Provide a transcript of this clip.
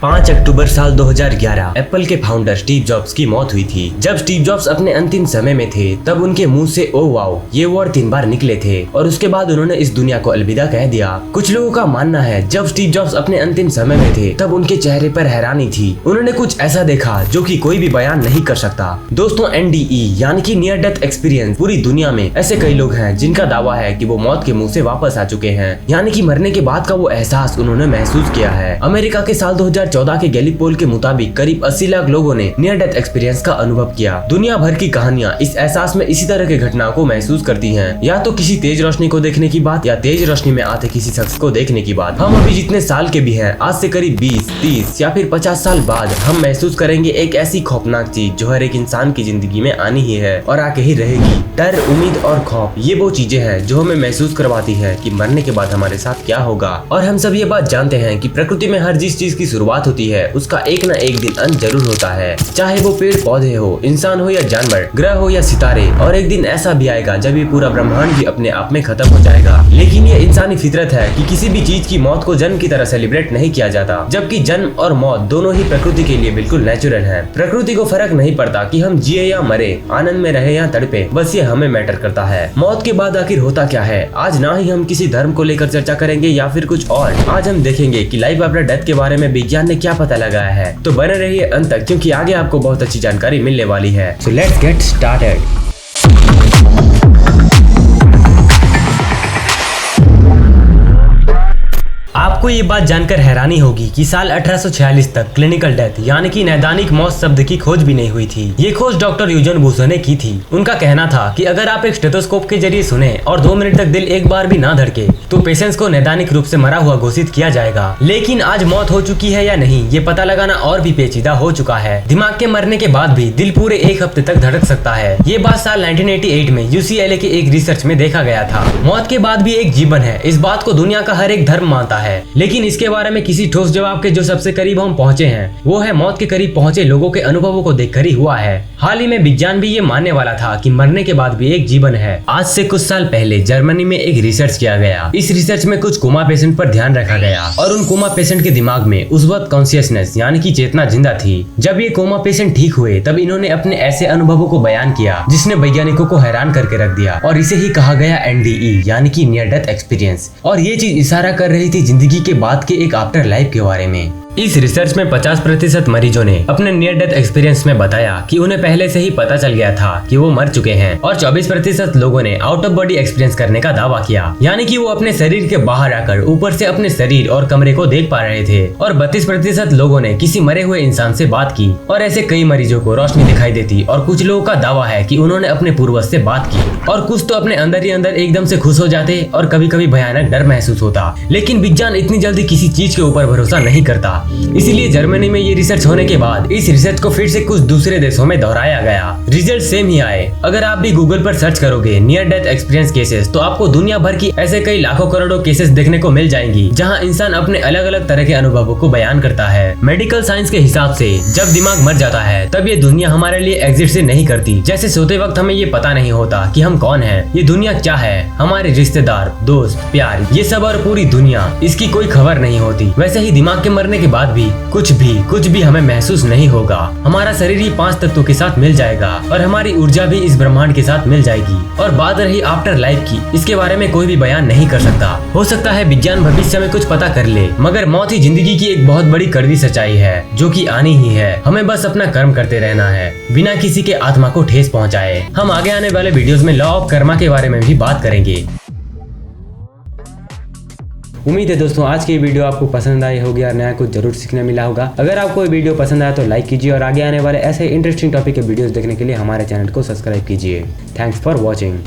5 अक्टूबर साल 2011 एप्पल के founder Steve jobs की मौत हुई थी। जब स्टीव जॉब्स अपने अंतिम समय में थे तब उनके मुंह से ओ वाओ ये वर्ड 3 बार निकले थे और उसके बाद उन्होंने इस दुनिया को अलविदा कह दिया। कुछ लोगों का मानना है जब स्टीव जॉब्स अपने अंतिम समय में थे तब उनके चेहरे पर हैरानी थी। उन्होंने कुछ ऐसा देखा जो कि कोई भी बयान नहीं कर सकता। दोस्तों, NDE यानी कि नियर डेथ एक्सपीरियंस, पूरी दुनिया में ऐसे कई लोग हैं जिनका दावा है कि वो मौत के मुंह से वापस आ चुके हैं, यानी कि मरने के बाद का वो एहसास उन्होंने महसूस किया है। अमेरिका के साल 2014 के गैलिप पोल के मुताबिक करीब 80 लाख लोगों ने नियर डेथ एक्सपीरियंस का अनुभव किया। दुनिया भर की कहानियां इस एहसास में इसी तरह के घटनाओं को महसूस करती हैं, या तो किसी तेज रोशनी को देखने की बात या तेज रोशनी में आते किसी शख्स को देखने की बात। हम अभी जितने साल के भी हैं, आज से करीब 20, 30 या फिर 50 साल बाद हम महसूस करेंगे एक ऐसी खौफनाक चीज जो हर एक इंसान की जिंदगी में आनी ही है और आके ही रहेगी। डर, उम्मीद और खौफ, ये वो चीजें हैं जो हमें महसूस करवाती है कि मरने के बाद हमारे साथ क्या होगा। और हम सब ये बात जानते हैं कि प्रकृति में हर जिस चीज की शुरुआत होती है उसका एक न एक दिन अंत जरूर होता है, चाहे वो पेड़ पौधे हो, इंसान हो या जानवर, ग्रह हो या सितारे। और एक दिन ऐसा भी आएगा जब ये पूरा ब्रह्मांड भी अपने आप में खत्म हो जाएगा। लेकिन ये इंसानी फितरत है कि किसी भी चीज की मौत को जन्म की तरह सेलिब्रेट नहीं किया जाता, जबकि जन्म और मौत दोनों ही प्रकृति के लिए बिल्कुल नेचुरल है। प्रकृति को फर्क नहीं पड़ता कि हम जिए या मरे, आनंद में रहे या तड़पे, बस ये हमें मैटर करता है। मौत के बाद आखिर होता क्या है, आज ना ही हम किसी धर्म को लेकर चर्चा करेंगे या फिर कुछ और। आज हम देखेंगे कि लाइफ आफ्टर डेथ के बारे में विज्ञान ने क्या पता लगाया है। तो बने रहिए अंत तक, क्योंकि आगे आपको बहुत अच्छी जानकारी मिलने वाली है। So let's get started. आपको ये बात जानकर हैरानी होगी कि साल 1846 तक क्लिनिकल डेथ यानी कि नैदानिक मौत शब्द की खोज भी नहीं हुई थी। ये खोज डॉक्टर यूजन बूसो ने की थी। उनका कहना था कि अगर आप एक स्टेथोस्कोप के जरिए सुने और 2 मिनट तक दिल एक बार भी ना धड़के तो पेशेंट्स को नैदानिक रूप से मरा हुआ घोषित किया जाएगा। लेकिन आज मौत हो चुकी है या नहीं, ये पता लगाना और भी पेचीदा हो चुका है। दिमाग के मरने के बाद भी दिल पूरे 1 हफ्ते तक धड़क सकता है। ये बात साल 1988 में UCLA के एक रिसर्च में देखा गया था। मौत के बाद भी एक जीवन है, इस बात को दुनिया का हर एक धर्म मानता है। लेकिन इसके बारे में किसी ठोस जवाब के जो सबसे करीब हम पहुंचे हैं वो है मौत के करीब पहुंचे लोगों के अनुभवों को देखकर ही हुआ है। हाल ही में विज्ञान भी ये मानने वाला था कि मरने के बाद भी एक जीवन है। आज से कुछ साल पहले जर्मनी में एक रिसर्च किया गया। इस रिसर्च में कुछ कोमा पेशेंट पर ध्यान रखा गया और उन कोमा पेशेंट के दिमाग में उस वक्त कॉन्शियसनेस यानी कि चेतना जिंदा थी। जब ये कोमा पेशेंट ठीक हुए तब इन्होंने अपने ऐसे अनुभवों को बयान किया जिसने वैज्ञानिकों को हैरान करके रख दिया, और इसे ही कहा गया NDE यानी कि नियर डेथ एक्सपीरियंस। और ये चीज इशारा कर रही थी जिंदगी के बाद के एक आफ्टर लाइफ के बारे में। इस रिसर्च में 50% मरीजों ने अपने नियर डेथ एक्सपीरियंस में बताया कि उन्हें पहले से ही पता चल गया था कि वो मर चुके हैं, और 24% लोगों ने आउट ऑफ बॉडी एक्सपीरियंस करने का दावा किया, यानी कि वो अपने शरीर के बाहर आकर ऊपर से अपने शरीर और कमरे को देख पा रहे थे। और 32% लोगों ने किसी मरे हुए इंसान से बात की, और ऐसे कई मरीजों को रोशनी दिखाई देती। और कुछ लोगों का दावा है कि उन्होंने अपने पूर्वज से बात की, और कुछ तो अपने अंदर ही अंदर एकदम से खुश हो जाते और कभी कभी भयानक डर महसूस होता। लेकिन विज्ञान इतनी जल्दी किसी चीज के ऊपर भरोसा नहीं करता, इसीलिए जर्मनी में ये रिसर्च होने के बाद इस रिसर्च को फिर से कुछ दूसरे देशों में दोहराया गया। रिजल्ट सेम ही आए। अगर आप भी गूगल पर सर्च करोगे नियर डेथ एक्सपीरियंस केसेस तो आपको दुनिया भर की ऐसे कई लाखों करोड़ों केसेस देखने को मिल जाएंगी, जहां इंसान अपने अलग अलग तरह के अनुभवों को बयान करता है। मेडिकल साइंस के हिसाब से जब दिमाग मर जाता है तब ये दुनिया हमारे लिए एग्जिस्ट से नहीं करती। जैसे सोते वक्त हमें ये पता नहीं होता कि हम कौन है, ये दुनिया क्या है, हमारे रिश्तेदार, दोस्त, प्यार, ये सब और पूरी दुनिया, इसकी कोई खबर नहीं होती। वैसे ही दिमाग के मरने के बाद भी कुछ भी हमें महसूस नहीं होगा। हमारा शरीर ही 5 तत्वों के साथ मिल जाएगा और हमारी ऊर्जा भी इस ब्रह्मांड के साथ मिल जाएगी। और बात रही आफ्टर लाइफ की, इसके बारे में कोई भी बयान नहीं कर सकता। हो सकता है विज्ञान भविष्य में कुछ पता कर ले, मगर मौत ही जिंदगी की एक बहुत बड़ी कड़वी सच्चाई है जो कि आनी ही है। हमें बस अपना कर्म करते रहना है बिना किसी के आत्मा को ठेस पहुँचाए। हम आगे आने वाले वीडियोस में लॉ ऑफ कर्मा के बारे में भी बात करेंगे। उम्मीद है दोस्तों आज की वीडियो आपको पसंद आई होगी और नया कुछ जरूर सीखने मिला होगा। अगर आपको ये वीडियो पसंद आया तो लाइक कीजिए और आगे आने वाले ऐसे इंटरेस्टिंग टॉपिक के वीडियोस देखने के लिए हमारे चैनल को सब्सक्राइब कीजिए। Thanks for watching.